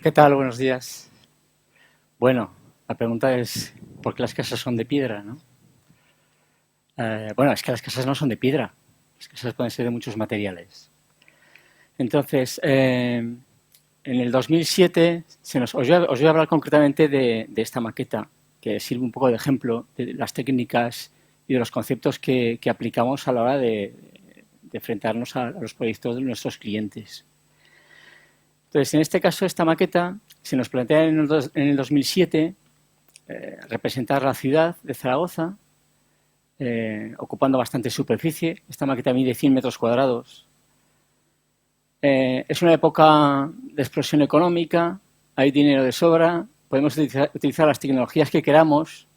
¿Qué tal? Buenos días. Bueno, la pregunta es, ¿por qué las casas son de piedra, no? Bueno, es que las casas no son de piedra. Las casas pueden ser de muchos materiales. Entonces, en el 2007, os voy a hablar concretamente de esta maqueta, que sirve un poco de ejemplo de las técnicas y de los conceptos que aplicamos a la hora de enfrentarnos a los proyectos de nuestros clientes. Entonces, en este caso, esta maqueta se nos plantea en el 2007 representar la ciudad de Zaragoza, ocupando bastante superficie. Esta maqueta mide 100 metros cuadrados. Es una época de explosión económica, hay dinero de sobra, podemos utilizar las tecnologías que queramos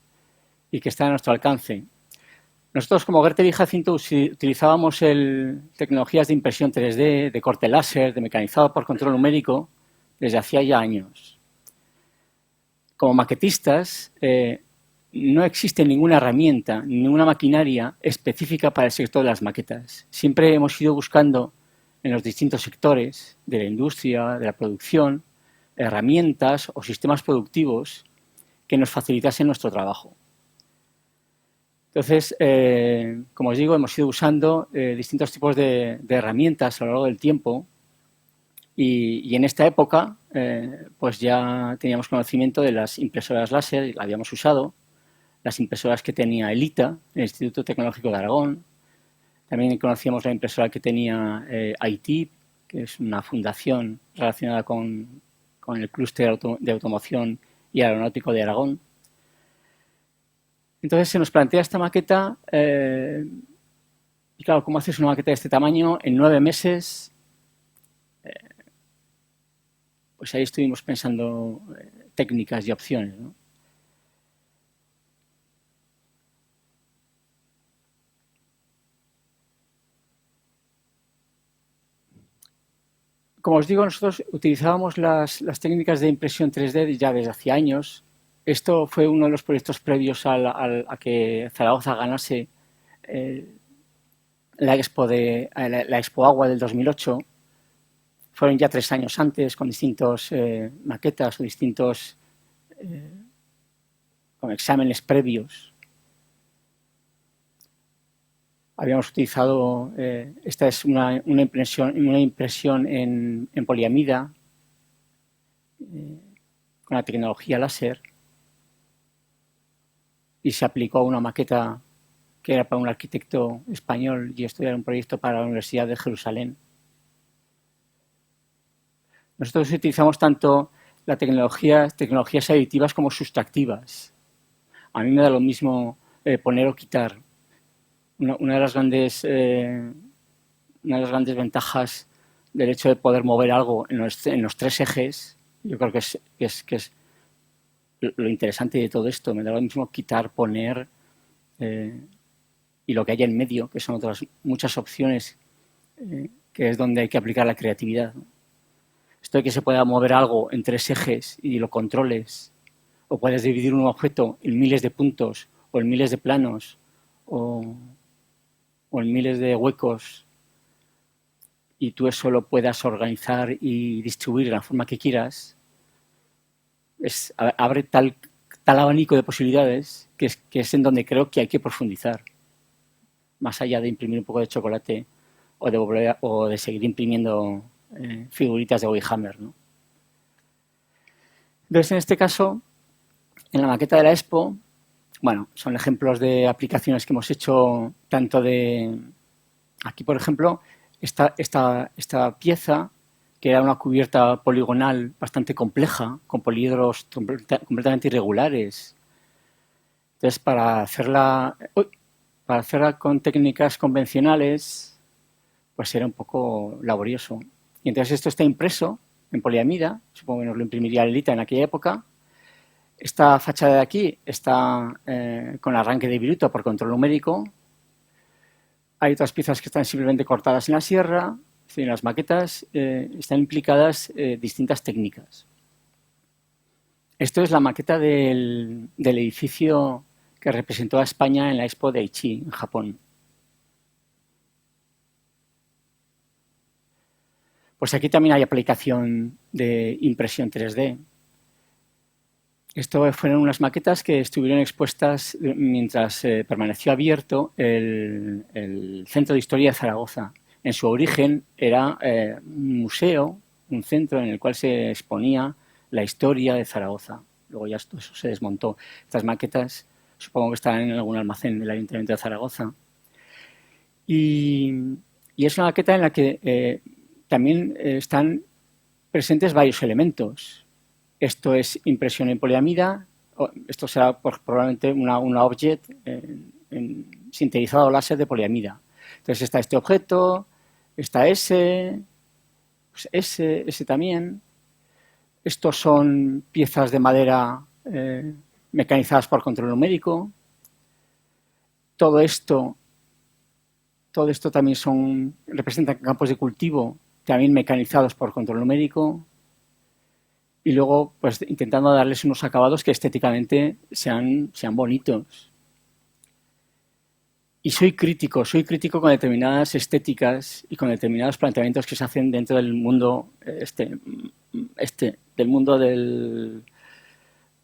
y que están a nuestro alcance. Nosotros, como Gerter y Jacinto, utilizábamos tecnologías de impresión 3D, de corte láser, de mecanizado por control numérico, desde hacía ya años. Como maquetistas, no existe ninguna herramienta, ninguna maquinaria específica para el sector de las maquetas. Siempre hemos ido buscando en los distintos sectores de la industria, de la producción, herramientas o sistemas productivos que nos facilitasen nuestro trabajo. Entonces, como os digo, hemos ido usando distintos tipos de herramientas a lo largo del tiempo y en esta época pues ya teníamos conocimiento de las impresoras láser, la habíamos usado, las impresoras que tenía Elita, el Instituto Tecnológico de Aragón. También conocíamos la impresora que tenía IT, que es una fundación relacionada con el clúster de automoción y aeronáutico de Aragón. Entonces se nos plantea esta maqueta, y claro, ¿cómo haces una maqueta de este tamaño en 9 meses? Pues ahí estuvimos pensando técnicas y opciones, ¿no? Como os digo, nosotros utilizábamos las técnicas de impresión 3D ya desde hace años. Esto fue uno de los proyectos previos a que Zaragoza ganase la Expo Agua del 2008. Fueron ya 3 años antes con distintos maquetas o distintos con exámenes previos. Habíamos utilizado, esta es una impresión en poliamida con la tecnología láser y se aplicó a una maqueta que era para un arquitecto español y esto era un proyecto para la Universidad de Jerusalén. Nosotros utilizamos tanto tecnologías aditivas como sustractivas. A mí me da lo mismo poner o quitar. Una de las grandes ventajas del hecho de poder mover algo en los 3 ejes, yo creo que es lo interesante de todo esto. Me da lo mismo quitar, poner y lo que hay en medio, que son otras muchas opciones, que es donde hay que aplicar la creatividad, ¿no? Esto de que se pueda mover algo en 3 ejes y lo controles, o puedes dividir un objeto en miles de puntos, o en miles de planos, o en miles de huecos, y tú eso lo puedas organizar y distribuir de la forma que quieras, abre tal abanico de posibilidades que es en donde creo que hay que profundizar. Más allá de imprimir un poco de chocolate o de seguir imprimiendo figuritas de Warhammer, ¿no? Entonces, en este caso, en la maqueta de la Expo, bueno, son ejemplos de aplicaciones que hemos hecho tanto de... Aquí, por ejemplo, esta pieza, que era una cubierta poligonal bastante compleja, con poliedros completamente irregulares. Entonces, para hacerla con técnicas convencionales, pues era un poco laborioso. Y entonces esto está impreso en poliamida, supongo que nos lo imprimiría Elita en aquella época. Esta fachada de aquí está con arranque de viruta por control numérico. Hay otras piezas que están simplemente cortadas en la sierra. Es decir, en las maquetas están implicadas distintas técnicas. Esto es la maqueta del edificio que representó a España en la Expo de Aichi, en Japón. Pues aquí también hay aplicación de impresión 3D. Esto fueron unas maquetas que estuvieron expuestas mientras permaneció abierto el Centro de Historia de Zaragoza. En su origen era un museo, un centro en el cual se exponía la historia de Zaragoza. Luego ya todo eso se desmontó. Estas maquetas supongo que estarán en algún almacén del Ayuntamiento de Zaragoza. Y es una maqueta en la que también están presentes varios elementos. Esto es impresión en poliamida, esto será probablemente una object sintetizado láser de poliamida. Entonces está este objeto, está ese, pues ese también. Estos son piezas de madera mecanizadas por control numérico. Todo esto también representan campos de cultivo también mecanizados por control numérico. Y luego, pues, intentando darles unos acabados que estéticamente sean bonitos. Y soy crítico con determinadas estéticas y con determinados planteamientos que se hacen dentro del mundo del mundo de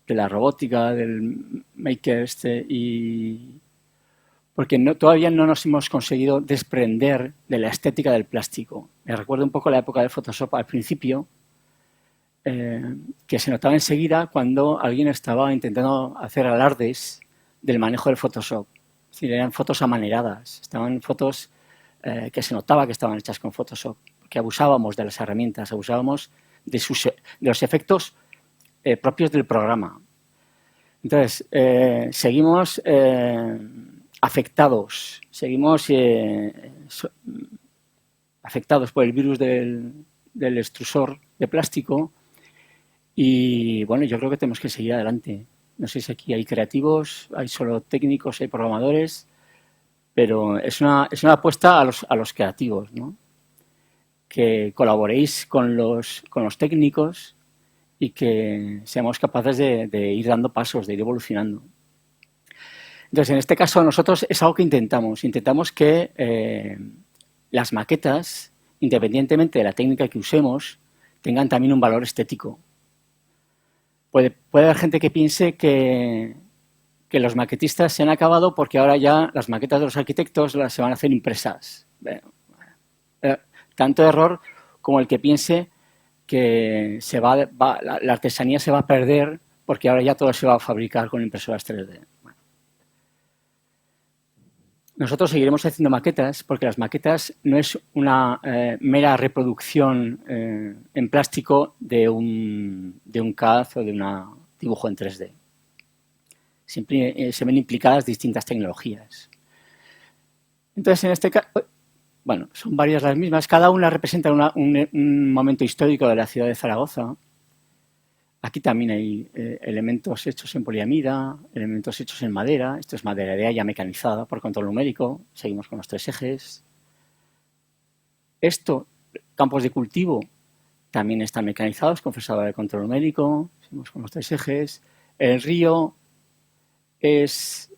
la robótica, del maker y porque todavía no nos hemos conseguido desprender de la estética del plástico. Me recuerdo un poco la época del Photoshop al principio, que se notaba enseguida cuando alguien estaba intentando hacer alardes del manejo del Photoshop. Es decir, eran fotos amaneradas, estaban fotos que se notaba que estaban hechas con Photoshop, porque abusábamos de las herramientas, abusábamos de los efectos propios del programa. Entonces, seguimos afectados por el virus del extrusor de plástico. Y bueno, yo creo que tenemos que seguir adelante. No sé si aquí hay creativos, hay solo técnicos, hay programadores, pero es una apuesta a los creativos, ¿no? Que colaboréis con los técnicos y que seamos capaces de ir dando pasos, de ir evolucionando. Entonces, en este caso, nosotros es algo que intentamos que las maquetas, independientemente de la técnica que usemos, tengan también un valor estético. Puede haber gente que piense que los maquetistas se han acabado porque ahora ya las maquetas de los arquitectos se van a hacer impresas. Bueno, tanto error como el que piense que la artesanía se va a perder porque ahora ya todo se va a fabricar con impresoras 3D. Bueno. Nosotros seguiremos haciendo maquetas porque las maquetas no es una mera reproducción en plástico de un CAD o de un dibujo en 3D. Siempre se ven implicadas distintas tecnologías. Entonces, en este caso, bueno, son varias las mismas. Cada una representa un momento histórico de la ciudad de Zaragoza. Aquí también hay elementos hechos en poliamida, elementos hechos en madera. Esto es madera de haya mecanizada por control numérico. Seguimos con los 3 ejes. Campos de cultivo, también están mecanizados con fresadora de control numérico. Seguimos con los 3 ejes. El río es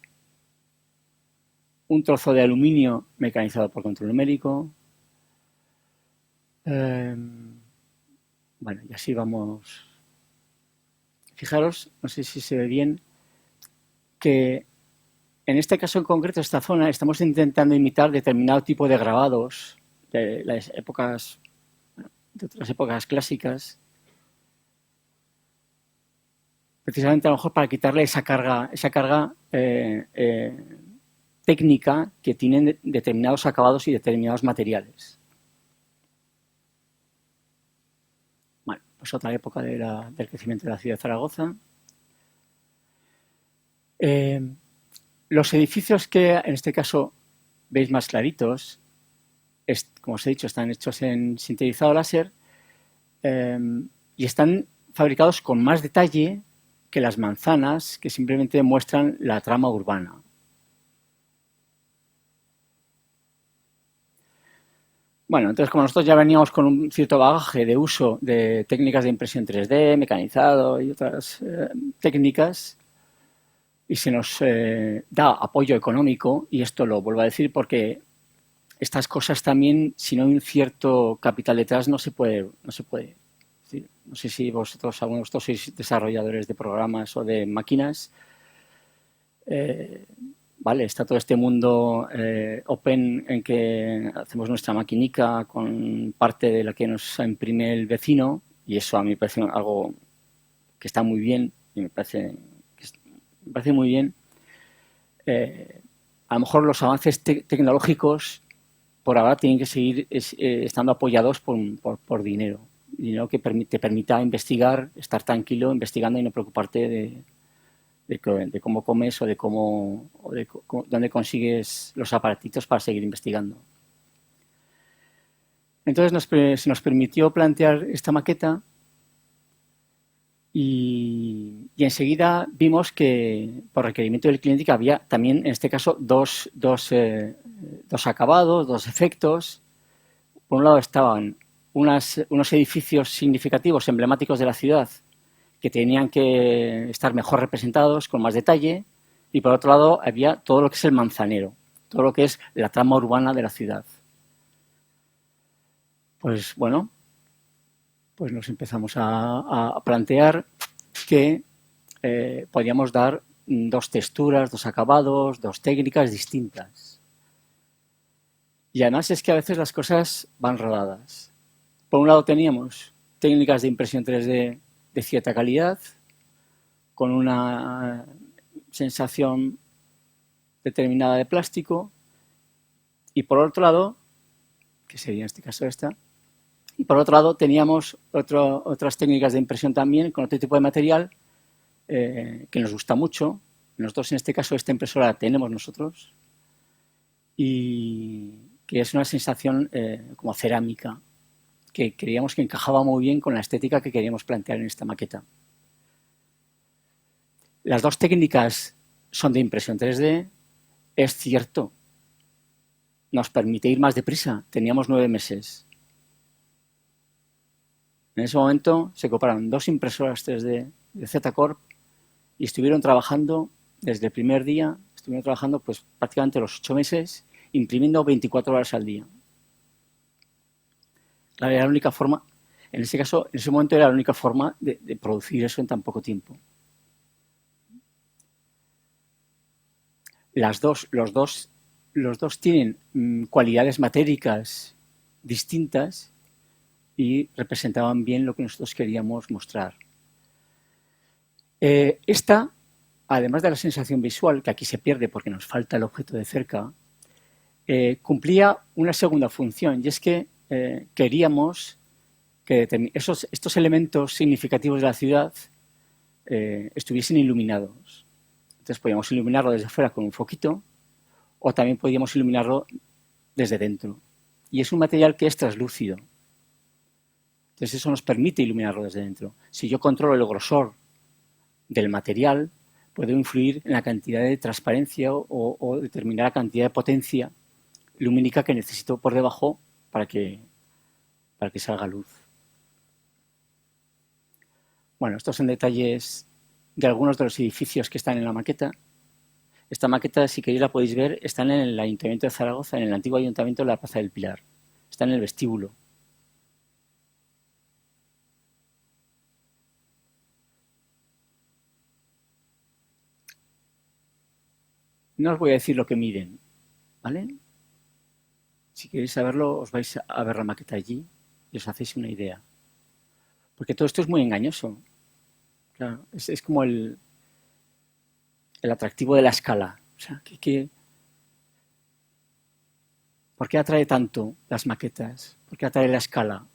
un trozo de aluminio mecanizado por control numérico. Bueno, y así vamos. Fijaros, no sé si se ve bien, que en este caso en concreto, esta zona, estamos intentando imitar determinado tipo de grabados de otras épocas clásicas, precisamente a lo mejor para quitarle esa carga técnica que tienen determinados acabados y determinados materiales. Bueno, pues otra época del crecimiento de la ciudad de Zaragoza. Los edificios que en este caso veis más claritos, como os he dicho, están hechos en sintetizado láser y están fabricados con más detalle que las manzanas que simplemente muestran la trama urbana. Bueno, entonces como nosotros ya veníamos con un cierto bagaje de uso de técnicas de impresión 3D, mecanizado y otras técnicas, y se nos da apoyo económico, y esto lo vuelvo a decir porque estas cosas también, si no hay un cierto capital detrás, no se puede. Sí, no sé si vosotros, algunos de vosotros sois desarrolladores de programas o de máquinas. Vale, está todo este mundo open en que hacemos nuestra maquinica con parte de la que nos imprime el vecino, y eso a mí me parece algo que está muy bien y me parece muy bien. A lo mejor los avances tecnológicos por ahora tienen que seguir estando apoyados por dinero que te permita investigar, estar tranquilo investigando y no preocuparte de cómo comes o de dónde consigues los aparatitos para seguir investigando. Entonces se nos permitió plantear esta maqueta y enseguida vimos que por requerimiento del cliente que había también en este caso dos acabados, dos efectos. Por un lado estaban unos edificios significativos, emblemáticos de la ciudad, que tenían que estar mejor representados, con más detalle, y por otro lado había todo lo que es el manzanero, todo lo que es la trama urbana de la ciudad. Pues bueno, pues nos empezamos a plantear que podíamos dar dos texturas, dos acabados, dos técnicas distintas. Y además es que a veces las cosas van rodadas. Por un lado teníamos técnicas de impresión 3D de cierta calidad, con una sensación determinada de plástico, y por otro lado, que sería en este caso esta, y por otro lado teníamos otras técnicas de impresión también con otro tipo de material que nos gusta mucho. Nosotros en este caso esta impresora la tenemos nosotros y que es una sensación como cerámica que creíamos que encajaba muy bien con la estética que queríamos plantear en esta maqueta. Las dos técnicas son de impresión 3D, es cierto, nos permite ir más deprisa, teníamos 9 meses. En ese momento se compraron dos impresoras 3D de Z-Corp y estuvieron trabajando desde el primer día, estuvieron trabajando pues prácticamente los 8 meses, imprimiendo 24 horas al día. Claro, era la única forma, en ese caso, en ese momento era la única forma de producir eso en tan poco tiempo. Los dos tienen cualidades matéricas distintas y representaban bien lo que nosotros queríamos mostrar. Esta, además de la sensación visual, que aquí se pierde porque nos falta el objeto de cerca, cumplía una segunda función, y es que queríamos que estos elementos significativos de la ciudad estuviesen iluminados. Entonces podíamos iluminarlo desde fuera con un foquito o también podíamos iluminarlo desde dentro. Y es un material que es translúcido. Entonces eso nos permite iluminarlo desde dentro. Si yo controlo el grosor del material, puedo influir en la cantidad de transparencia o determinar la cantidad de potencia lumínica que necesito por debajo para que salga luz. Bueno, estos son detalles de algunos de los edificios que están en la maqueta. Esta maqueta, si queréis la podéis ver, está en el Ayuntamiento de Zaragoza, en el antiguo Ayuntamiento de la Plaza del Pilar. Está en el vestíbulo. No os voy a decir lo que miden, ¿vale? Si queréis saberlo, os vais a ver la maqueta allí y os hacéis una idea. Porque todo esto es muy engañoso. Claro, es como el atractivo de la escala. O sea, ¿por qué atrae tanto las maquetas? ¿Por qué atrae la escala?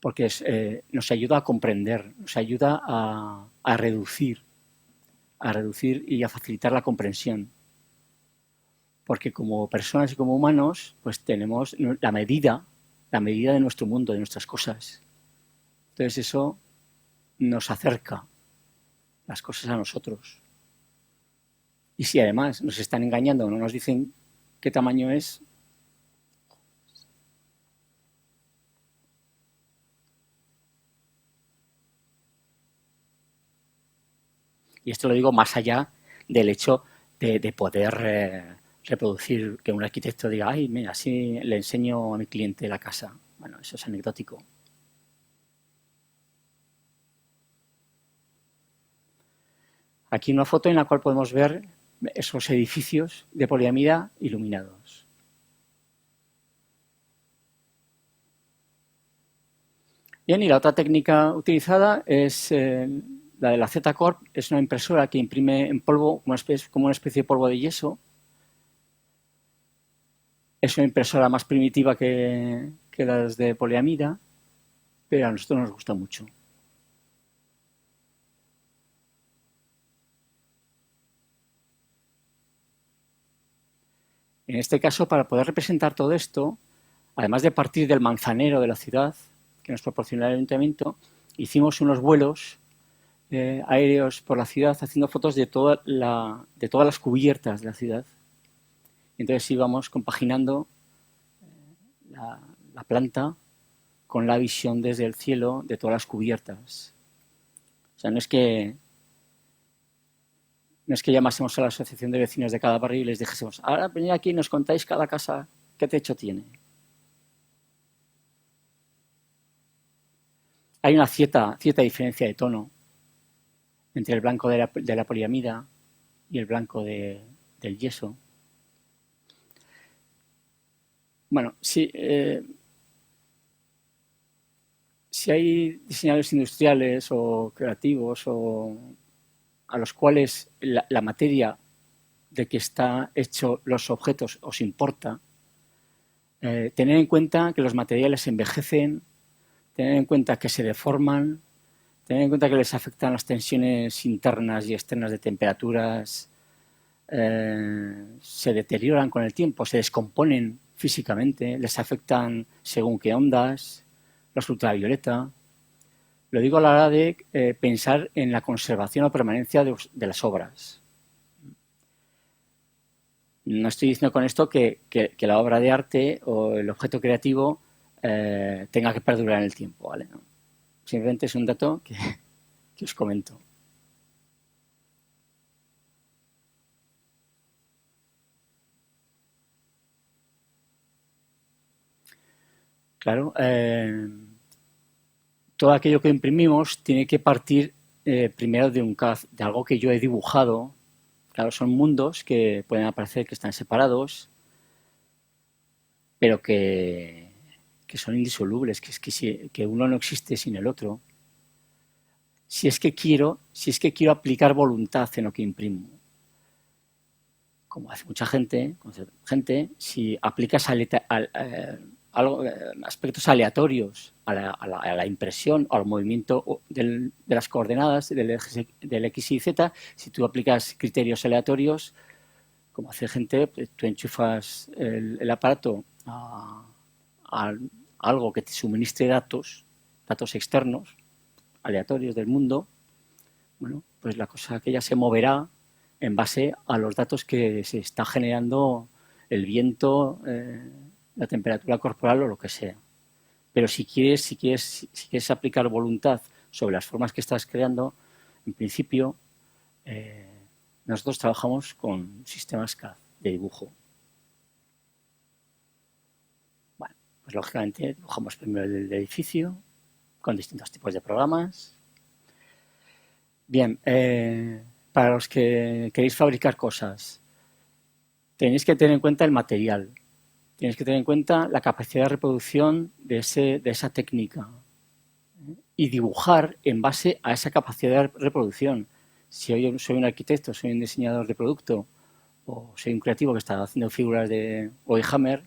Porque nos ayuda a comprender, nos ayuda a reducir y a facilitar la comprensión. Porque como personas y como humanos, pues tenemos la medida de nuestro mundo, de nuestras cosas. Entonces eso nos acerca las cosas a nosotros. Y si además nos están engañando o no nos dicen qué tamaño es, y esto lo digo más allá del hecho de poder reproducir, que un arquitecto diga, ay, mira, así le enseño a mi cliente la casa. Bueno, eso es anecdótico. Aquí una foto en la cual podemos ver esos edificios de poliamida iluminados. Bien, y la otra técnica utilizada es la de la Z-Corp. Es una impresora que imprime en polvo como una especie de polvo de yeso. Es una impresora más primitiva que las de poliamida, pero a nosotros nos gusta mucho. En este caso, para poder representar todo esto, además de partir del manzanero de la ciudad que nos proporciona el ayuntamiento, hicimos unos vuelos aéreos por la ciudad haciendo fotos de todas las cubiertas de la ciudad. Entonces íbamos compaginando la planta con la visión desde el cielo de todas las cubiertas. O sea, no es que llamásemos a la asociación de vecinos de cada barrio y les dijésemos, ahora venid aquí y nos contáis cada casa qué techo tiene. Hay una cierta diferencia de tono entre el blanco de la poliamida y el blanco del yeso. Bueno, si hay diseñadores industriales o creativos o a los cuales la materia de que está hecho los objetos os importa, tener en cuenta que los materiales envejecen, tener en cuenta que se deforman, tener en cuenta que les afectan las tensiones internas y externas de temperaturas, se deterioran con el tiempo, se descomponen físicamente, les afectan según qué ondas, los ultravioleta. Lo digo a la hora de pensar en la conservación o permanencia de las obras. No estoy diciendo con esto que la obra de arte o el objeto creativo tenga que perdurar en el tiempo, ¿vale? ¿No? Simplemente es un dato que os comento. Claro, todo aquello que imprimimos tiene que partir primero de algo que yo he dibujado. Claro, son mundos que pueden aparecer que están separados, pero que son indisolubles, que uno no existe sin el otro. Si es que quiero aplicar voluntad en lo que imprimo, como hace mucha gente, si aplicas aspectos aleatorios a la impresión o al movimiento de las coordenadas del X y Z, si tú aplicas criterios aleatorios, como hace gente, pues tú enchufas el aparato a algo que te suministre datos externos, aleatorios del mundo, bueno, pues la cosa aquella se moverá en base a los datos que se está generando el viento, la temperatura corporal o lo que sea. Pero si quieres aplicar voluntad sobre las formas que estás creando, en principio nosotros trabajamos con sistemas CAD de dibujo. Bueno, pues lógicamente dibujamos primero el edificio con distintos tipos de programas. Bien, para los que queréis fabricar cosas, tenéis que tener en cuenta el material. Tienes que tener en cuenta la capacidad de reproducción de esa técnica y dibujar en base a esa capacidad de reproducción. Si yo soy un arquitecto, soy un diseñador de producto o soy un creativo que está haciendo figuras de Warhammer,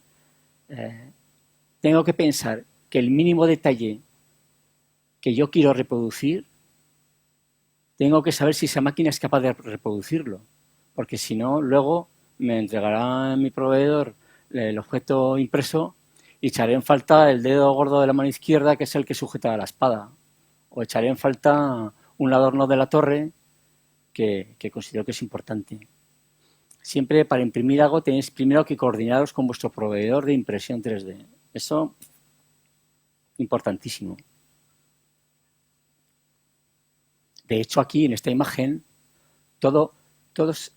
tengo que pensar que el mínimo detalle que yo quiero reproducir, tengo que saber si esa máquina es capaz de reproducirlo, porque si no, luego me entregará mi proveedor el objeto impreso y echaré en falta el dedo gordo de la mano izquierda, que es el que sujeta la espada, o echaré en falta un adorno de la torre que considero que es importante. Siempre para imprimir algo tenéis primero que coordinaros con vuestro proveedor de impresión 3D. Eso, importantísimo. De hecho, aquí en esta imagen, todos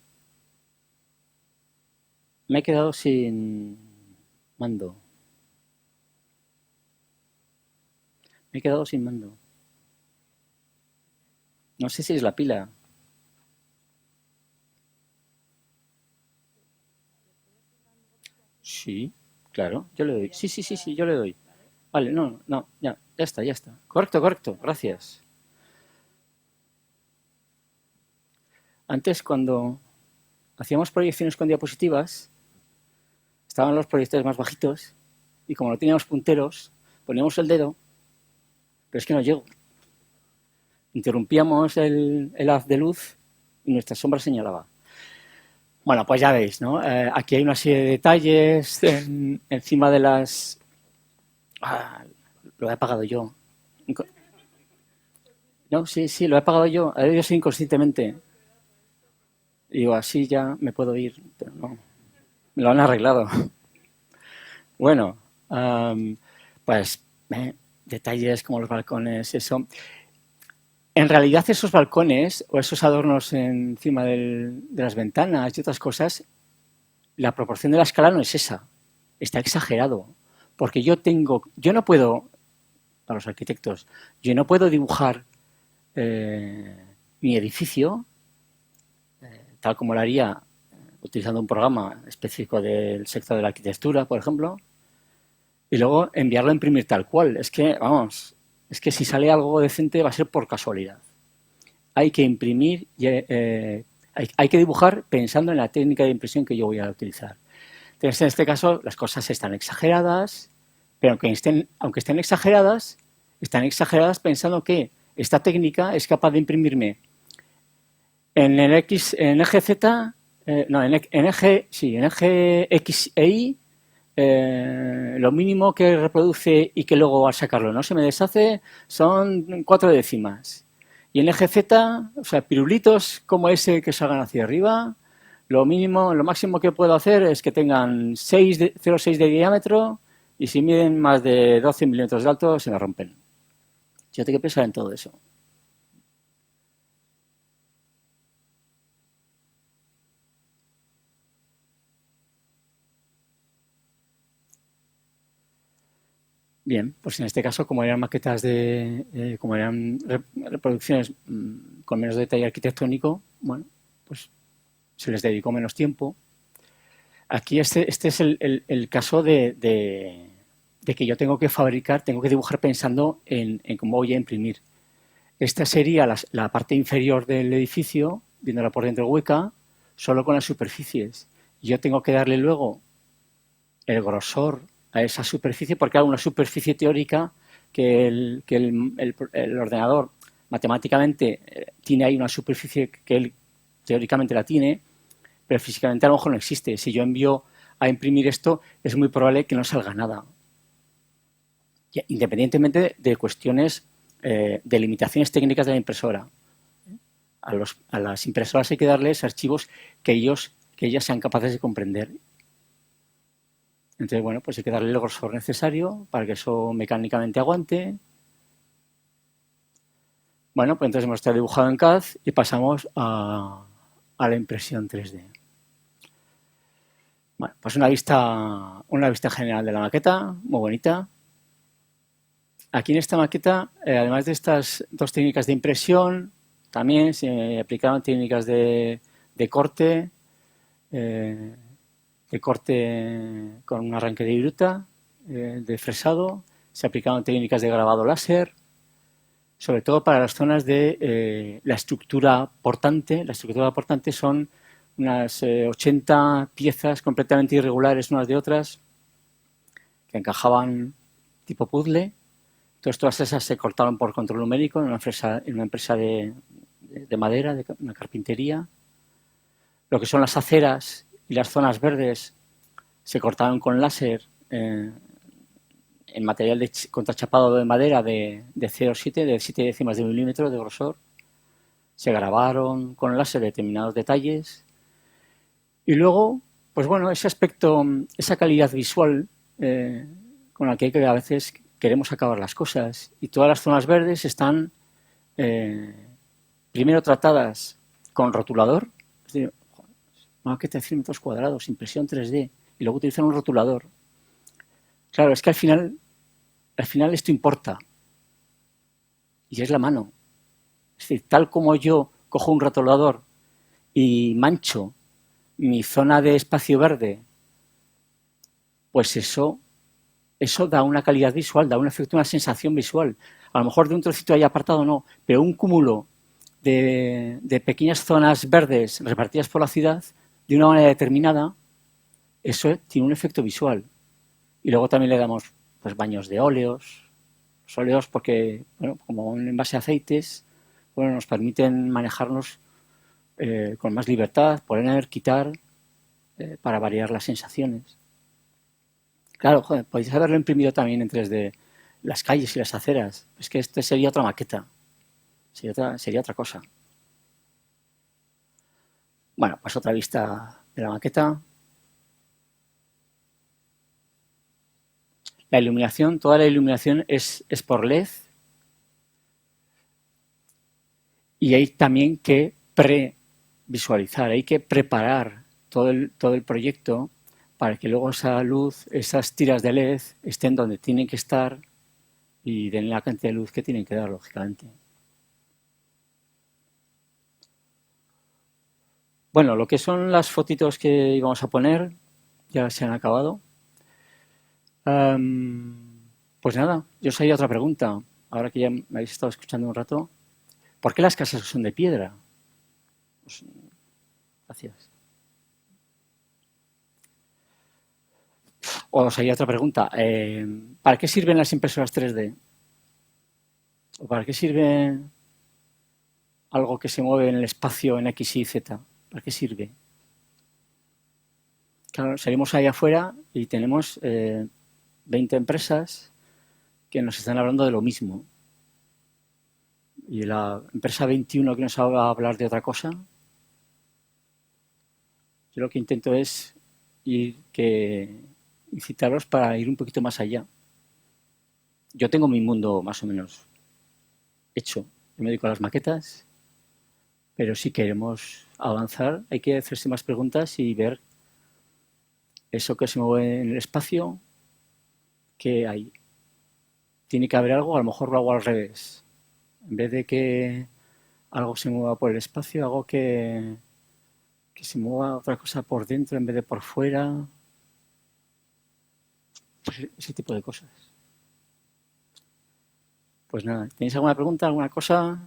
Me he quedado sin mando. Me he quedado sin mando. No sé si es la pila. Sí, claro, yo le doy. Sí, sí, sí, sí, yo le doy. Vale, no, no, ya, ya está, ya está. Correcto, correcto, gracias. Antes, cuando hacíamos proyecciones con diapositivas, estaban los proyectores más bajitos y como no teníamos punteros, poníamos el dedo, pero es que no llego. Interrumpíamos el haz de luz y nuestra sombra señalaba. Bueno, pues ya veis, ¿no? Aquí hay una serie de detalles encima de las... Ah, lo he apagado yo. No, sí, sí, lo he apagado yo. Yo sí inconscientemente. Y digo, así ya me puedo ir, pero no. Me lo han arreglado. Bueno, pues detalles como los balcones, eso. En realidad esos balcones o esos adornos encima de las ventanas y otras cosas, la proporción de la escala no es esa. Está exagerado. Porque yo no puedo, para los arquitectos, yo no puedo dibujar mi edificio tal como lo haría utilizando un programa específico del sector de la arquitectura, por ejemplo, y luego enviarlo a imprimir tal cual. Es que, vamos, es que si sale algo decente va a ser por casualidad. Hay que imprimir, hay que dibujar pensando en la técnica de impresión que yo voy a utilizar. Entonces, en este caso, las cosas están exageradas, pero aunque estén exageradas pensando que esta técnica es capaz de imprimirme en el X, en eje Z, no, en eje, sí, en eje X e Y, lo mínimo que reproduce y que luego al sacarlo no se me deshace son 4 décimas. Y en eje Z, o sea, pirulitos como ese que salgan hacia arriba, lo mínimo, lo máximo que puedo hacer es que tengan 0,6 de diámetro y si miden más de 12 milímetros de alto se me rompen. Yo tengo que pensar en todo eso. Bien, pues en este caso, como eran maquetas como eran reproducciones con menos detalle arquitectónico, bueno, pues se les dedicó menos tiempo. Aquí este es el caso de que yo tengo que fabricar, tengo que dibujar pensando en cómo voy a imprimir. Esta sería la parte inferior del edificio, viéndola por dentro hueca, solo con las superficies. Yo tengo que darle luego el grosor a esa superficie, porque hay una superficie teórica que el ordenador matemáticamente tiene ahí una superficie que él teóricamente la tiene, pero físicamente a lo mejor no existe. Si yo envío a imprimir esto, es muy probable que no salga nada. Independientemente de cuestiones de limitaciones técnicas de la impresora. A las impresoras hay que darles archivos que ellas sean capaces de comprender. Entonces, bueno, pues hay que darle el grosor necesario para que eso mecánicamente aguante. Bueno, pues entonces hemos estado dibujado en CAD y pasamos a la impresión 3D. Bueno, pues una vista general de la maqueta, muy bonita. Aquí en esta maqueta, además de estas dos técnicas de impresión, también se aplicaron técnicas eh, de corte con un arranque de viruta, de fresado, se aplicaron técnicas de grabado láser, sobre todo para las zonas de la estructura portante. La estructura portante son unas 80 piezas completamente irregulares unas de otras que encajaban tipo puzzle. Entonces todas esas se cortaron por control numérico en una empresa de madera, de una carpintería. Lo que son las aceras y las zonas verdes se cortaron con láser en material contrachapado de madera de 0,7, de 7 décimas de milímetro de grosor. Se grabaron con láser determinados detalles. Y luego, pues bueno, ese aspecto, esa calidad visual con la que a veces queremos acabar las cosas. Y todas las zonas verdes están primero tratadas con rotulador, es decir, una maqueta de 100 metros cuadrados, impresión 3D, y luego utilizar un rotulador. Claro, es que al final esto importa. Y es la mano. Es decir, tal como yo cojo un rotulador y mancho mi zona de espacio verde, pues eso da una calidad visual, da un efecto, una sensación visual. A lo mejor de un trocito ahí apartado no, pero un cúmulo de pequeñas zonas verdes repartidas por la ciudad de una manera determinada, eso tiene un efecto visual. Y luego también le damos pues baños de óleos. Los óleos porque, bueno, como en base a aceites, bueno, nos permiten manejarnos con más libertad, poner, quitar, para variar las sensaciones. Claro, joder, podéis haberlo imprimido también en 3D, las calles y las aceras. Es que este sería otra maqueta, sería otra cosa. Bueno, pues otra vista de la maqueta. La iluminación, toda la iluminación es por LED y hay también que previsualizar, hay que preparar todo el proyecto para que luego esa luz, esas tiras de LED estén donde tienen que estar y den la cantidad de luz que tienen que dar, lógicamente. Bueno, lo que son las fotitos que íbamos a poner ya se han acabado. Pues nada, yo os haría otra pregunta. Ahora que ya me habéis estado escuchando un rato, ¿por qué las casas son de piedra? Pues, gracias. Os haría otra pregunta. ¿Para qué sirven las impresoras 3D? ¿O para qué sirve algo que se mueve en el espacio en X y Z? ¿Para qué sirve? Claro, salimos ahí afuera y tenemos 20 empresas que nos están hablando de lo mismo. Y la empresa 21 que nos va a hablar de otra cosa, yo lo que intento es incitarlos para ir un poquito más allá. Yo tengo mi mundo más o menos hecho. Yo me dedico a las maquetas, pero si queremos avanzar hay que hacerse más preguntas y ver eso que se mueve en el espacio, ¿qué hay? Tiene que haber algo, a lo mejor lo hago al revés. En vez de que algo se mueva por el espacio, hago que se mueva otra cosa por dentro en vez de por fuera. Pues ese tipo de cosas. Pues nada, ¿tenéis alguna pregunta, alguna cosa?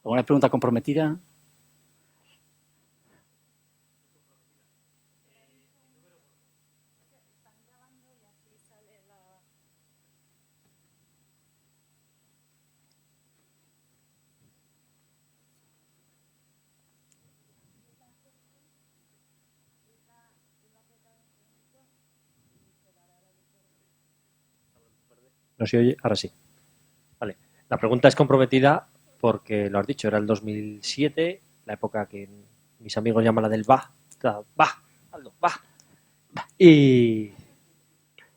¿Alguna pregunta comprometida? ¿No se oye? Ahora sí. Vale. La pregunta es comprometida porque lo has dicho, era el 2007, la época que mis amigos llaman la del va. Va, Aldo, va. Y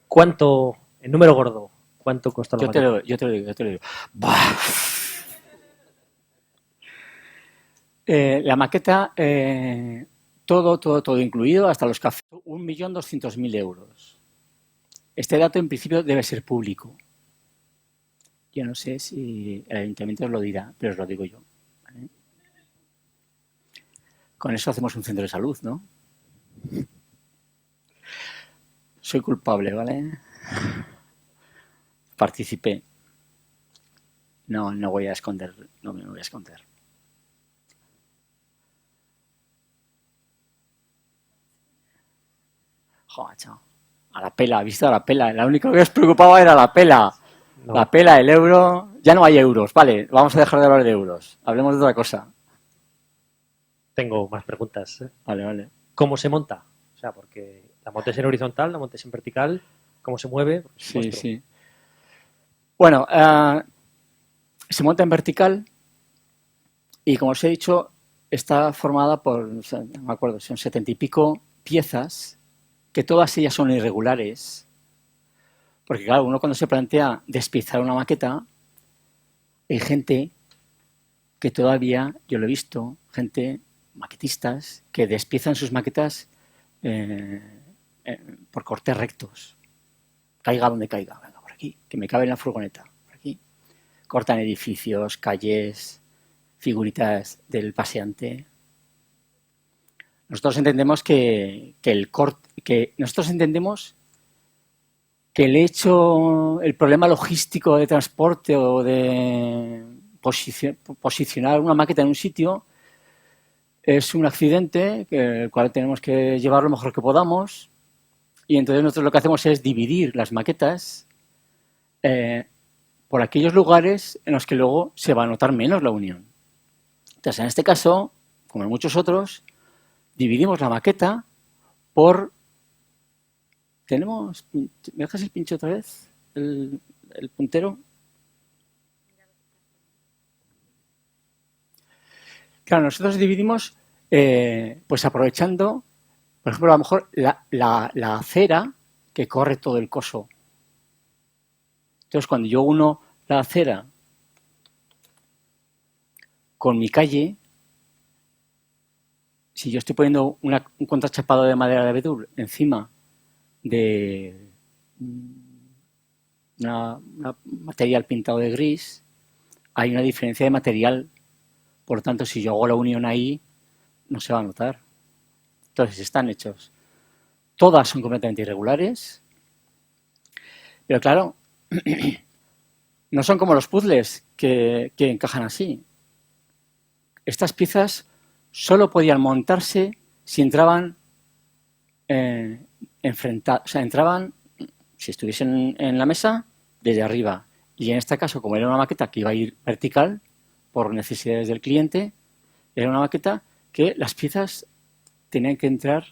¿cuánto, en número gordo, cuánto costó la maqueta? Yo te lo digo. La maqueta, todo incluido, hasta los cafés, 1.200.000 euros. Este dato en principio debe ser público. Yo no sé si el ayuntamiento os lo dirá, pero os lo digo yo. ¿Vale? Con eso hacemos un centro de salud, ¿no? Soy culpable, ¿vale? Participé. No voy a esconder, no me voy a esconder. Joder, chao. A la pela, ¿viste? A la pela. La única que os preocupaba era la pela. No. La pela, el euro. Ya no hay euros, vale. Vamos a dejar de hablar de euros. Hablemos de otra cosa. Tengo más preguntas. Vale. ¿Cómo se monta? O sea, porque la montes en horizontal, la montes en vertical, ¿cómo se mueve? Sí. Bueno, se monta en vertical y, como os he dicho, está formada por, o sea, no me acuerdo, son 70 y pico piezas, que todas ellas son irregulares. Porque, claro, uno cuando se plantea despiezar una maqueta, hay gente que todavía, yo lo he visto, gente maquetistas que despiezan sus maquetas por cortes rectos. Caiga donde caiga, venga, por aquí, que me cabe en la furgoneta, por aquí. Cortan edificios, calles, figuritas del paseante. Nosotros entendemos que el problema logístico de transporte o de posicionar una maqueta en un sitio es un accidente el cual tenemos que llevar lo mejor que podamos, y entonces nosotros lo que hacemos es dividir las maquetas por aquellos lugares en los que luego se va a notar menos la unión. Entonces, en este caso, como en muchos otros, dividimos la maqueta por... ¿Me dejas el pincho otra vez? ¿El puntero? Claro, nosotros dividimos pues aprovechando, por ejemplo, a lo mejor la acera que corre todo el coso. Entonces, cuando yo uno la acera con mi calle, si yo estoy poniendo un contrachapado de madera de abedul encima de una material pintado de gris, hay una diferencia de material. Por lo tanto, si yo hago la unión ahí, no se va a notar. Entonces, están hechos. Todas son completamente irregulares. Pero claro, no son como los puzzles que encajan así. Estas piezas solo podían montarse si entraban enfrentadas. O sea, entraban, si estuviesen en la mesa, desde arriba. Y en este caso, como era una maqueta que iba a ir vertical, por necesidades del cliente, era una maqueta que las piezas tenían que entrar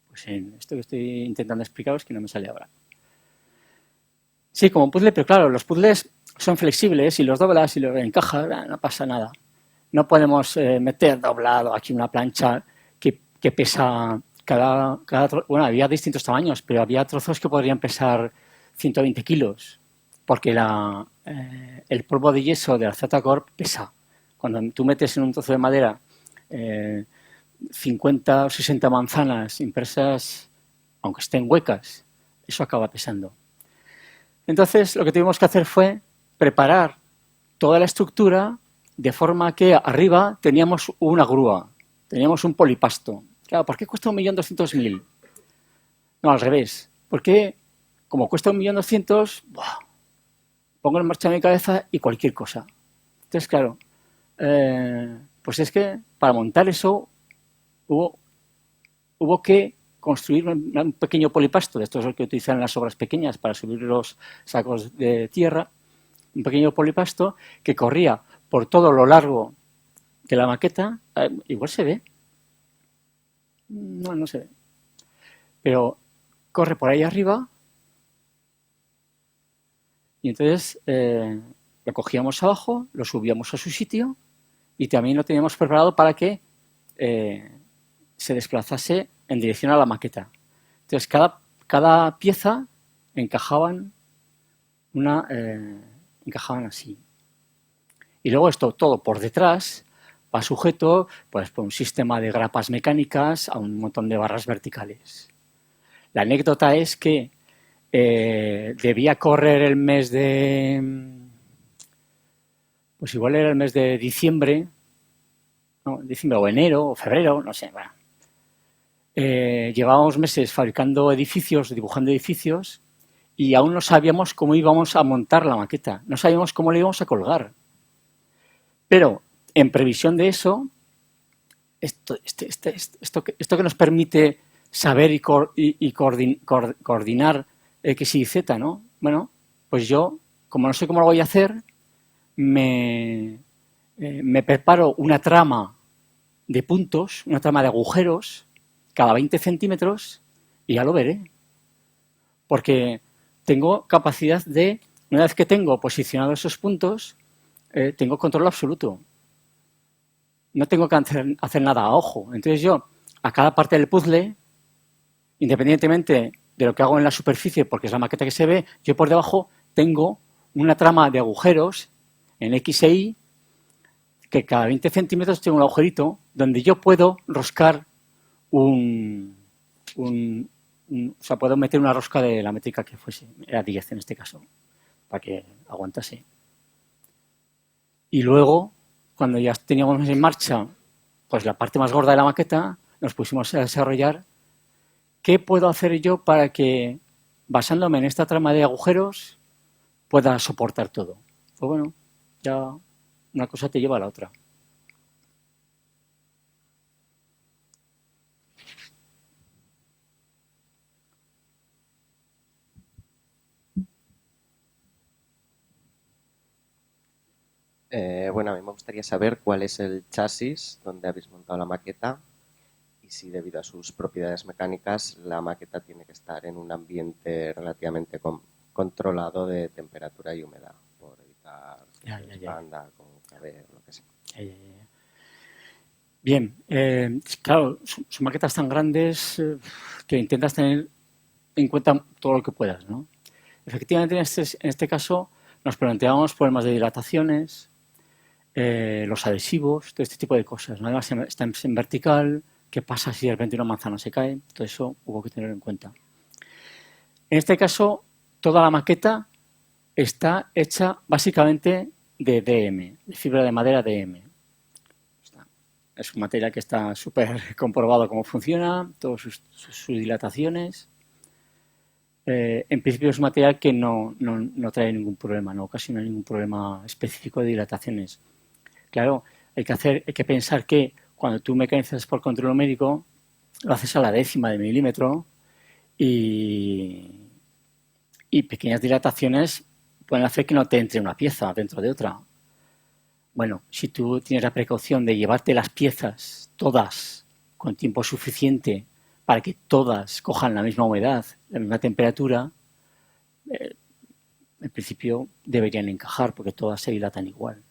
pues en esto que estoy intentando explicaros, que no me sale ahora. Sí, como un puzzle, pero claro, los puzzles son flexibles y los doblas y los encajas, no pasa nada. No podemos meter doblado aquí una plancha que pesa bueno, había distintos tamaños, pero había trozos que podrían pesar 120 kilos. Porque el polvo de yeso de la Z-Corp pesa. Cuando tú metes en un trozo de madera 50 o 60 manzanas impresas, aunque estén huecas, eso acaba pesando. Entonces, lo que tuvimos que hacer fue preparar toda la estructura de forma que arriba teníamos una grúa, teníamos un polipasto. Claro, ¿por qué cuesta 1.200.000? No, al revés. Porque como cuesta 1.200.000, pongo en marcha mi cabeza y cualquier cosa. Entonces, claro, pues es que para montar eso hubo que construir un pequeño polipasto, de estos que utilizan en las obras pequeñas para subir los sacos de tierra, un pequeño polipasto que corría por todo lo largo de la maqueta. Igual se ve. No se ve. Pero corre por ahí arriba. Y entonces lo cogíamos abajo, lo subíamos a su sitio y también lo teníamos preparado para que se desplazase en dirección a la maqueta. Entonces, cada pieza encajaban así. Y luego esto todo por detrás va sujeto pues, por un sistema de grapas mecánicas a un montón de barras verticales. La anécdota es que debía correr el mes pues igual era el mes de diciembre o enero o febrero, no sé. Bueno. Llevábamos meses fabricando edificios, dibujando edificios, y aún no sabíamos cómo íbamos a montar la maqueta, no sabíamos cómo la íbamos a colgar. Pero en previsión de eso, esto que nos permite saber y coordinar X y Z, ¿no? Bueno, pues yo, como no sé cómo lo voy a hacer, me preparo una trama de puntos, una trama de agujeros, cada 20 centímetros, y ya lo veré. Porque tengo capacidad de, una vez que tengo posicionados esos puntos, tengo control absoluto. No tengo que hacer nada a ojo. Entonces yo, a cada parte del puzzle, independientemente de lo que hago en la superficie, porque es la maqueta que se ve, yo por debajo tengo una trama de agujeros en X e Y que cada 20 centímetros tiene un agujerito donde yo puedo roscar o sea, puedo meter una rosca de la métrica que fuese, era 10 en este caso, para que aguantase. Y luego, cuando ya teníamos en marcha pues la parte más gorda de la maqueta, nos pusimos a desarrollar qué puedo hacer yo para que, basándome en esta trama de agujeros, pueda soportar todo. Pues bueno, ya una cosa te lleva a la otra. Bueno, a mí me gustaría saber cuál es el chasis donde habéis montado la maqueta y si debido a sus propiedades mecánicas la maqueta tiene que estar en un ambiente relativamente controlado de temperatura y humedad por evitar que se expanda, concaver, lo que sea. Bien, claro, son maquetas tan grandes que intentas tener en cuenta todo lo que puedas, ¿no? Efectivamente, en este caso nos planteábamos problemas de dilataciones, los adhesivos, todo este tipo de cosas, ¿no? Además, está en vertical, ¿qué pasa si de repente una manzana se cae? Todo eso hubo que tenerlo en cuenta. En este caso, toda la maqueta está hecha básicamente de DM, de fibra de madera DM. Es un material que está súper comprobado cómo funciona, todas sus dilataciones. En principio es un material que no trae ningún problema, no ocasiona ningún problema específico de dilataciones. Claro, hay que pensar que cuando tú mecanizas por control numérico, lo haces a la décima de milímetro y pequeñas dilataciones pueden hacer que no te entre una pieza dentro de otra. Bueno, si tú tienes la precaución de llevarte las piezas todas con tiempo suficiente para que todas cojan la misma humedad, la misma temperatura, en principio deberían encajar porque todas se dilatan igual.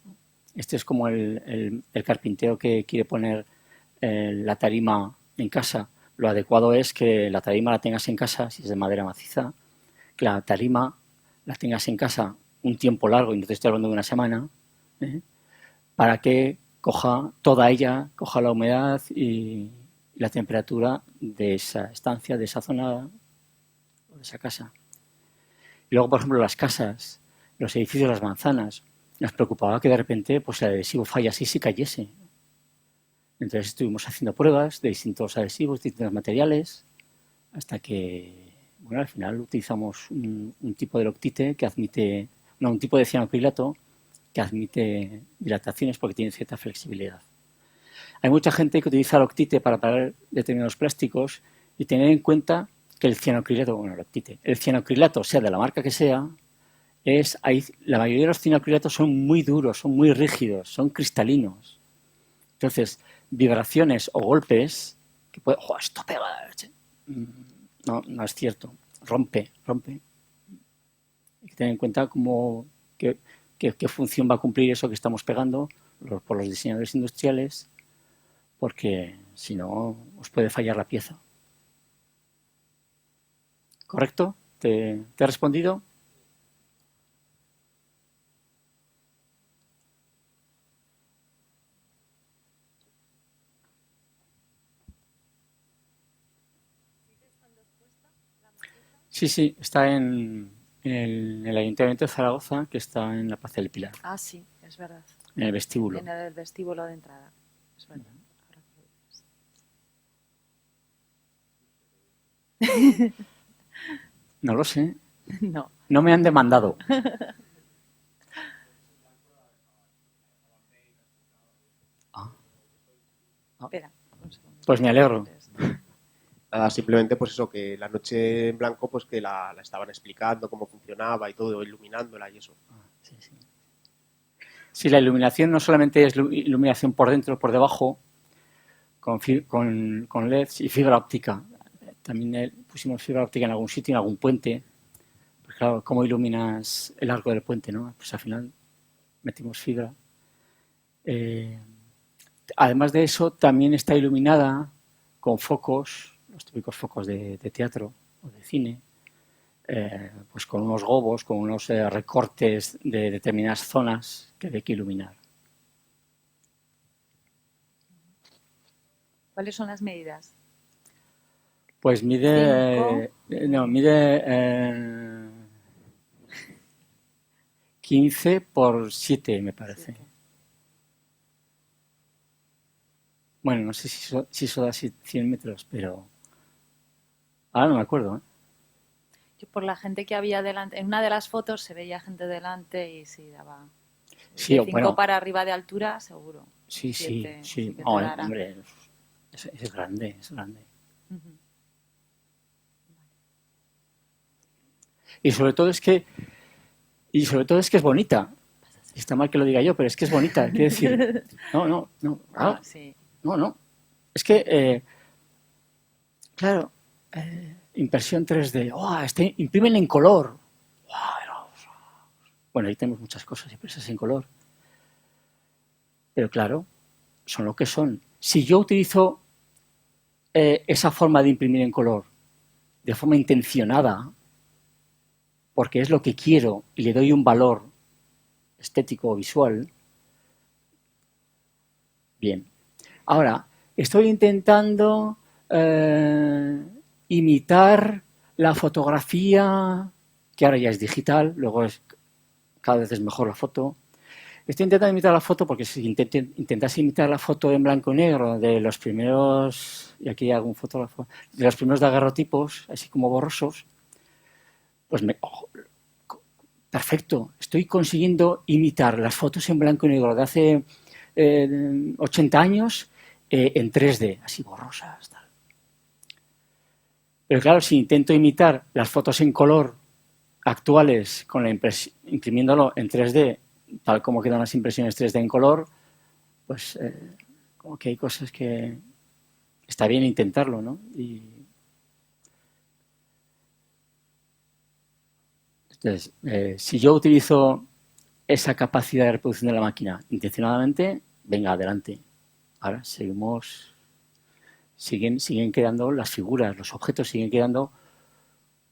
Este es como el carpintero que quiere poner la tarima en casa. Lo adecuado es que la tarima la tengas en casa, si es de madera maciza, que la tarima la tengas en casa un tiempo largo, y no te estoy hablando de una semana, para que coja toda ella, coja la humedad y la temperatura de esa estancia, de esa zona o de esa casa. Y luego, por ejemplo, las casas, los edificios, las manzanas, nos preocupaba que de repente pues, el adhesivo fallase y se cayese. Entonces estuvimos haciendo pruebas de distintos adhesivos, distintos materiales, hasta que, bueno, al final utilizamos un tipo de loctite que admite, no, un tipo de cianoacrilato que admite dilataciones porque tiene cierta flexibilidad. Hay mucha gente que utiliza loctite para parar determinados plásticos y tener en cuenta que el cianoacrilato, bueno, loctite, el cianoacrilato, sea de la marca que sea, la mayoría de los cianoacrilatos son muy duros, son muy rígidos, son cristalinos. Entonces, vibraciones o golpes que puede, ¡oh, esto pega! No es cierto, rompe. Hay que tener en cuenta qué función va a cumplir eso que estamos pegando por los diseñadores industriales, porque si no os puede fallar la pieza. ¿Correcto? ¿Te he respondido? Sí, está en el Ayuntamiento de Zaragoza, que está en la Plaza del Pilar. Ah, sí, es verdad. En el vestíbulo. En el vestíbulo de entrada. Es verdad. No lo sé. No. No me han demandado. Espera, un segundo. Pues me alegro. Simplemente pues eso, que la noche en blanco pues que la estaban explicando cómo funcionaba y todo, iluminándola y eso. Sí, la iluminación no solamente es iluminación por dentro, por debajo, con LEDs y fibra óptica. También pusimos fibra óptica en algún sitio, en algún puente. Pues claro, ¿cómo iluminas el arco del puente, no? Pues al final metimos fibra. Además de eso, también está iluminada con focos, los típicos focos de teatro o de cine, pues con unos gobos, con unos recortes de determinadas zonas que hay que iluminar. ¿Cuáles son las medidas? Pues mide, no, mide 15 por 7, me parece. 7. Bueno, no sé si eso da 100 metros, pero ahora no me acuerdo, ¿eh? Yo por la gente que había delante, en una de las fotos se veía gente delante y sí daba Sí, de 5 bueno, para arriba de altura, seguro. sí, Siete, sí. sí que te Oh, dará. hombre, es grande, es grande. Ujú. Y sobre todo es que es bonita. Está mal que lo diga yo, pero es que es bonita. Quiero decir, no, Ah, claro, sí. no. Es que, claro, impresión 3D. ¡Oh, imprimen en color! Bueno, ahí tenemos muchas cosas impresas en color. Pero claro, son lo que son. Si yo utilizo esa forma de imprimir en color de forma intencionada, porque es lo que quiero y le doy un valor estético o visual, bien. Ahora, estoy intentando imitar la fotografía, que ahora ya es digital, luego cada vez es mejor la foto. Estoy intentando imitar la foto porque si intentase imitar la foto en blanco y negro de los primeros, y aquí hago un fotógrafo, de los primeros daguerrotipos, así como borrosos, pues perfecto, estoy consiguiendo imitar las fotos en blanco y negro de hace 80 años en 3D, así borrosas. Tal. Pero claro, si intento imitar las fotos en color actuales con imprimiéndolo en 3D, tal como quedan las impresiones 3D en color, pues como que hay cosas que está bien intentarlo, ¿no? Entonces, si yo utilizo esa capacidad de reproducción de la máquina intencionadamente, venga, adelante. Ahora siguen quedando las figuras, los objetos siguen quedando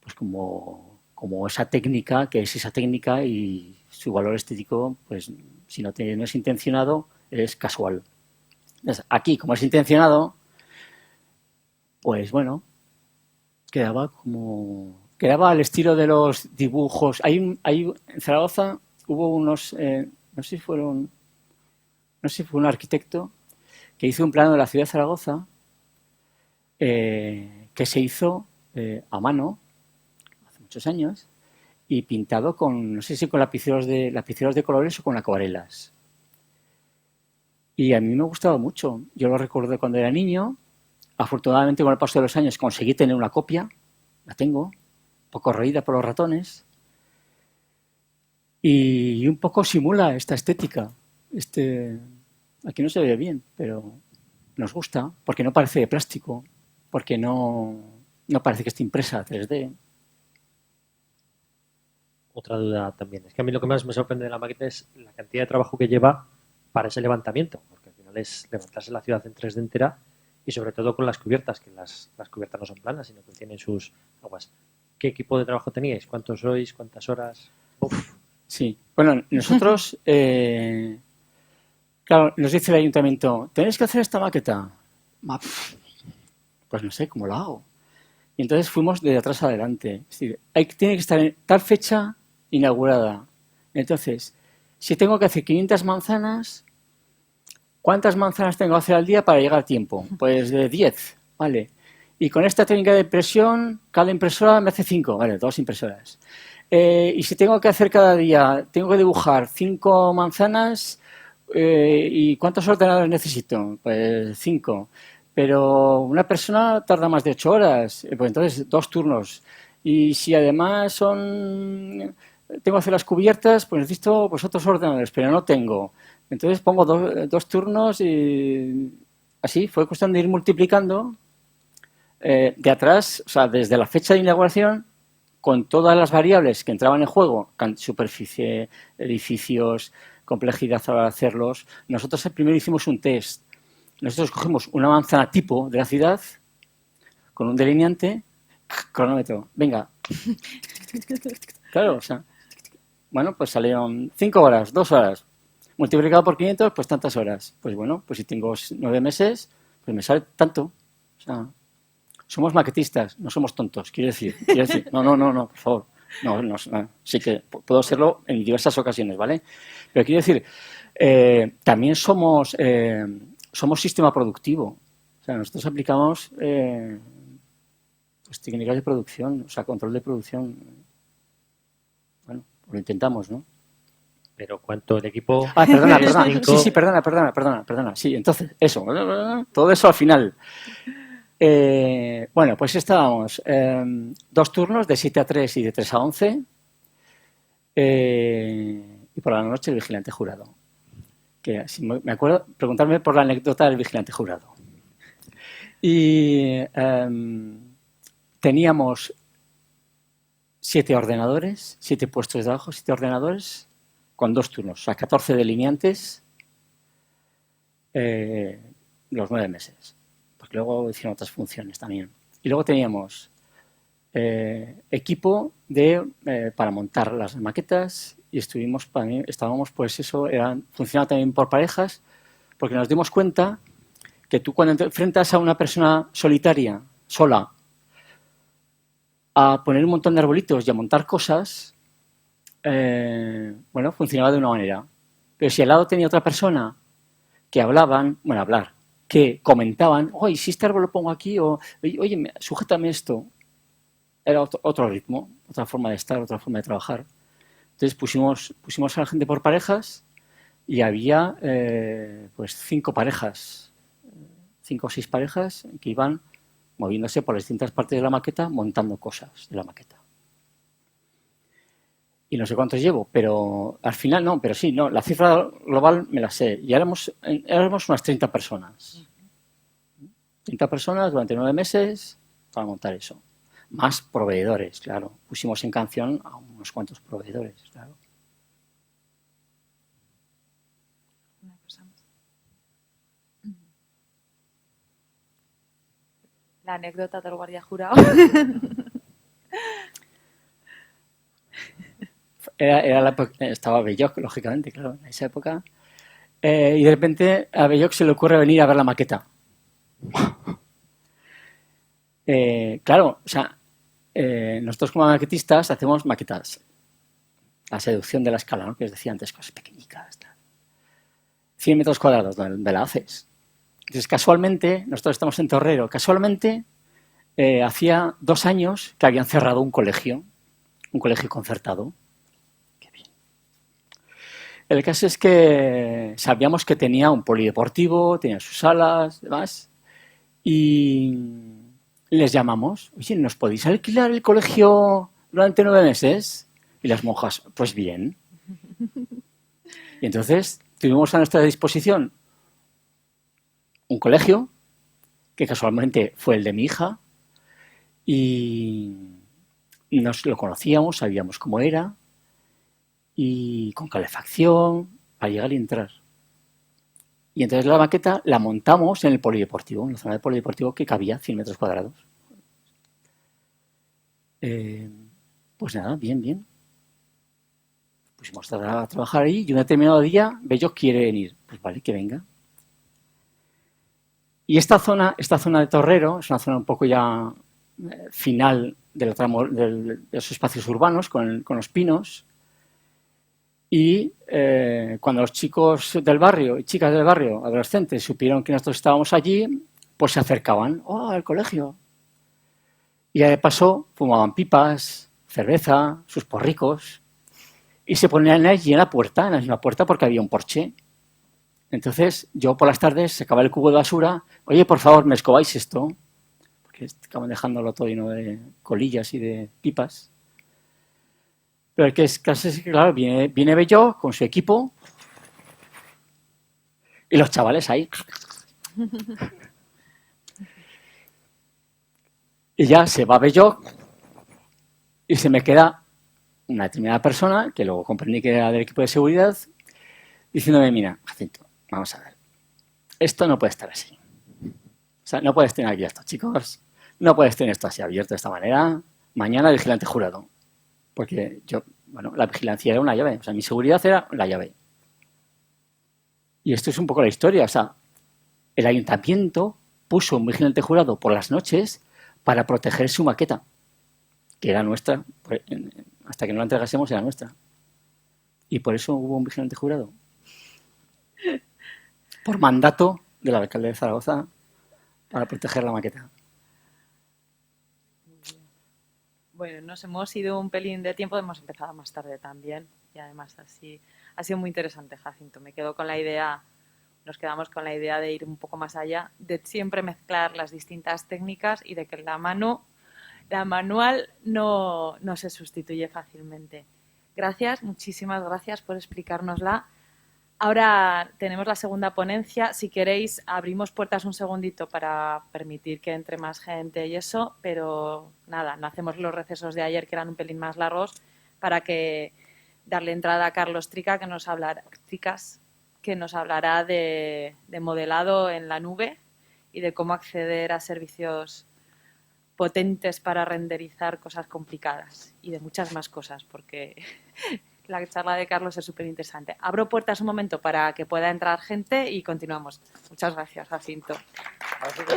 pues como esa técnica, que es esa técnica y su valor estético, pues si no es intencionado, es casual. Entonces, aquí, como es intencionado, pues bueno, quedaba al estilo de los dibujos. En Zaragoza hubo unos, no sé si fue un arquitecto que hizo un plano de la ciudad de Zaragoza que se hizo a mano hace muchos años y pintado con, no sé si con lapiceros de colores o con acuarelas. Y a mí me gustaba mucho. Yo lo recuerdo cuando era niño. Afortunadamente, con el paso de los años conseguí tener una copia. La tengo, un poco roída por los ratones. Y un poco simula esta estética. Aquí no se ve bien, pero nos gusta, porque no parece de plástico, porque no parece que esté impresa 3D. Otra duda también. Es que a mí lo que más me sorprende de la maqueta es la cantidad de trabajo que lleva para ese levantamiento, porque al final es levantarse la ciudad en 3D entera y sobre todo con las cubiertas, que las cubiertas no son planas, sino que tienen sus aguas. ¿Qué equipo de trabajo teníais? ¿Cuántos sois? ¿Cuántas horas? Uf. Sí. Bueno, nosotros, claro, nos dice el ayuntamiento, tenéis que hacer esta maqueta. Pues no sé cómo lo hago. Y entonces fuimos de atrás adelante. Es decir, tiene que estar en tal fecha inaugurada. Entonces, si tengo que hacer 500 manzanas, ¿cuántas manzanas tengo que hacer al día para llegar a tiempo? Pues de 10, ¿vale? Y con esta técnica de impresión, cada impresora me hace 5, ¿vale? 2 impresoras. Y si tengo que hacer cada día, tengo que dibujar 5 manzanas, ¿y cuántos ordenadores necesito? Pues 5. Pero una persona tarda más de 8 horas, pues entonces 2 turnos. Y si además tengo que hacer las cubiertas, pues necesito pues, otros ordenadores, pero no tengo. Entonces pongo 2 turnos y así fue cuestión de ir multiplicando de atrás, o sea, desde la fecha de inauguración, con todas las variables que entraban en juego, superficie, edificios, complejidad a la hora de hacerlos. Nosotros primero hicimos un test. Nosotros cogemos una manzana tipo de la ciudad con un delineante, cronómetro, venga. Claro, o sea, bueno, pues salieron 5 horas, 2 horas. Multiplicado por 500, pues tantas horas. Pues bueno, pues si tengo 9 meses, pues me sale tanto. O sea, somos maquetistas, no somos tontos, quiero decir. No, por favor. No, sí que puedo serlo en diversas ocasiones, ¿vale? Pero quiero decir, también somos sistema productivo. O sea, nosotros aplicamos pues, técnicas de producción, o sea, control de producción. Bueno, lo intentamos, ¿no? Pero ¿cuánto el equipo? Ah, perdona. Cinco. Sí, perdona. Sí, entonces, eso. Todo eso al final. Bueno, pues estábamos 2 turnos de 7 a 3 y de 3 a 11. Y por la noche el vigilante jurado. Que si me acuerdo, preguntarme por la anécdota del vigilante jurado. Y teníamos 7 ordenadores, 7 puestos de trabajo, 7 ordenadores, con 2 turnos, o sea, 14 delineantes, los 9 meses. Porque luego hicieron otras funciones también. Y luego teníamos equipo para montar las maquetas y estábamos, pues eso, funcionaba también por parejas, porque nos dimos cuenta que tú cuando te enfrentas a una persona solitaria, sola, a poner un montón de arbolitos y a montar cosas, bueno, funcionaba de una manera. Pero si al lado tenía otra persona que que comentaban, oye, si este árbol lo pongo aquí, o oye, sujétame esto. Era otro ritmo, otra forma de estar, otra forma de trabajar. Entonces pusimos a la gente por parejas y había pues 5 parejas, 5 o 6 parejas que iban moviéndose por las distintas partes de la maqueta, montando cosas de la maqueta. Y no sé cuántos llevo, pero al final no, pero sí, no, la cifra global me la sé. Y éramos unas 30 personas. 30 personas durante 9 meses para montar eso. Más proveedores, claro. Pusimos en canción a unos cuantos proveedores, claro. Una cosa más. La anécdota del guardia jurado. Estaba Belloc, lógicamente, claro, en esa época. Y de repente a Belloc se le ocurre venir a ver la maqueta. Claro, o sea, nosotros como maquetistas hacemos maquetas. La seducción de la escala, ¿no? Que os decía antes, cosas pequeñitas. 100 metros cuadrados, ¿dónde la haces? Entonces, casualmente, nosotros estamos en Torrero, casualmente hacía 2 años que habían cerrado un colegio concertado. Qué bien. El caso es que sabíamos que tenía un polideportivo, tenía sus salas, demás, y les llamamos, oye, ¿nos podéis alquilar el colegio durante 9 meses? Y las monjas, pues bien. Y entonces tuvimos a nuestra disposición un colegio, que casualmente fue el de mi hija, y nos lo conocíamos, sabíamos cómo era, y con calefacción, para llegar y entrar. Y entonces la maqueta la montamos en el polideportivo, en la zona del polideportivo que cabía 100 metros cuadrados. Pues nada, bien. Pusimos a trabajar ahí y un determinado día Belloc quiere venir. Pues vale, que venga. Y esta zona de Torrero es una zona un poco ya final del tramo de los espacios urbanos con los pinos. Y cuando los chicos del barrio y chicas del barrio, adolescentes, supieron que nosotros estábamos allí, pues se acercaban al colegio. Y de paso fumaban pipas, cerveza, sus porricos, y se ponían allí en la misma puerta, porque había un porche. Entonces yo por las tardes sacaba el cubo de basura, oye, por favor, ¿me escobáis esto? Porque acaban dejándolo todo lleno de colillas y de pipas. Pero el que es casi, claro, viene Belloc con su equipo y los chavales ahí. Y ya se va Belloc y se me queda una determinada persona, que luego comprendí que era del equipo de seguridad, diciéndome, mira, Jacinto, vamos a ver, esto no puede estar así. O sea, no puedes tener aquí a estos chicos, no puedes tener esto así abierto de esta manera. Mañana vigilante jurado. Porque la vigilancia era una llave, o sea, mi seguridad era la llave. Y esto es un poco la historia, o sea, el ayuntamiento puso un vigilante jurado por las noches para proteger su maqueta, que era nuestra, hasta que no la entregásemos era nuestra. Y por eso hubo un vigilante jurado. Por mandato del alcalde de Zaragoza para proteger la maqueta. Bueno, nos hemos ido un pelín de tiempo, hemos empezado más tarde también y además así ha sido muy interesante, Jacinto. Me quedo con la idea, nos quedamos con la idea de ir un poco más allá, de siempre mezclar las distintas técnicas y de que la manual no se sustituye fácilmente. Gracias, muchísimas gracias por explicárnosla. Ahora tenemos la segunda ponencia. Si queréis, abrimos puertas un segundito para permitir que entre más gente y eso, pero nada, no hacemos los recesos de ayer, que eran un pelín más largos, para que darle entrada a Carlos Tricas, que nos hablará de modelado en la nube y de cómo acceder a servicios potentes para renderizar cosas complicadas y de muchas más cosas, porque la charla de Carlos es súper interesante. Abro puertas un momento para que pueda entrar gente y continuamos. Muchas gracias, Jacinto. Gracias.